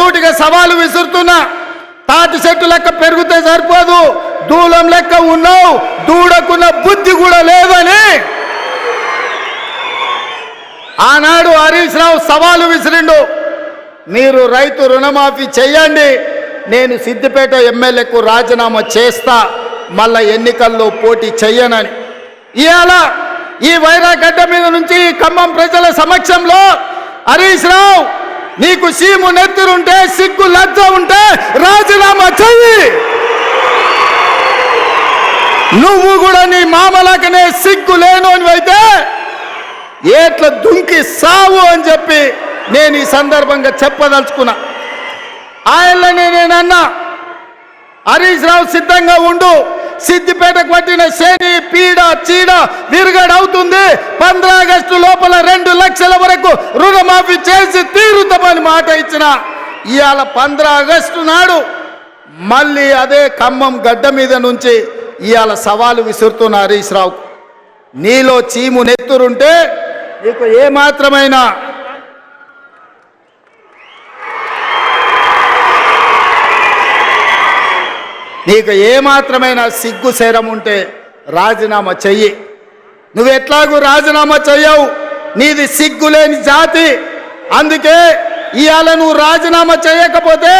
సూటిగా సవాలు విసురుతున్నా. తాటి చెట్టు లెక్క పెరిగితే సరిపోదు, దూలం లెక్క ఉన్నావు, దూడకున్న బుద్ధి కూడా లేదని ఆనాడు హరీష్ రావు సవాలు విసిరిండు. మీరు రైతు రుణమాఫీ చెయ్యండి, నేను సిద్దిపేట ఎమ్మెల్యేకు రాజీనామా చేస్తా, మళ్ళా ఎన్నికల్లో పోటీ చెయ్యనని. ఇవాళ ఈ వైరాగడ్డ మీద నుంచి ఖమ్మం ప్రజల సమక్షంలో హరీష్ రావు, నీకు సీము నెత్తురుంటే, సిగ్గు లజ్జ ఉంటే రాజీనామా చెయ్యి. నువ్వు కూడా నీ మామలాకనే సిగ్గు లేనోని అయితే ఏట్ల దుంకి సావు అని చెప్పి నేను ఈ సందర్భంగా చెప్పదలుచుకున్నా. ఆయననే నేనన్నా, హరీష్ రావు సిద్ధంగా ఉండు, సిద్దిపేటకు పట్టిన శని పీడ చీడ విరుగడవుతుంది. 15 ఆగస్టు లోపల 2 లక్షల వరకు రుణమాఫీ చేసి తీరుతామని మాట ఇచ్చిన. ఇవాళ 15 ఆగస్టు నాడు మళ్ళీ అదే ఖమ్మం గడ్డ మీద నుంచి ఇవాళ సవాలు విసురుతున్న హరీష్ రావు, నీలో చీము నెత్తురుంటే నీకు ఏమాత్రమైనా సిగ్గు శరం ఉంటే రాజీనామా చెయ్యి. నువ్వు ఎట్లాగూ రాజీనామా చెయ్యవు, నీది సిగ్గులేని జాతి. అందుకే ఇవాళ నువ్వు రాజీనామా చేయకపోతే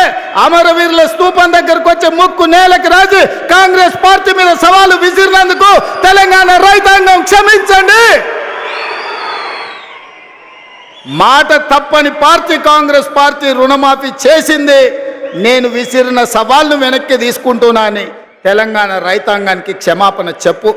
అమరవీరుల స్తూపం దగ్గరకు వచ్చే ముక్కు నేలకు రాజు కాంగ్రెస్ పార్టీ మీద సవాలు విసిరినందుకు తెలంగాణ రైతాంగం క్షమించండి. మాట తప్పని పార్టీ కాంగ్రెస్ పార్టీ రుణమాఫీ చేసింది. నేను విసిరిన సవాళ్ళను వెనక్కి తీసుకుంటున్నానని తెలంగాణ రైతాంగానికి క్షమాపణ చెప్పు.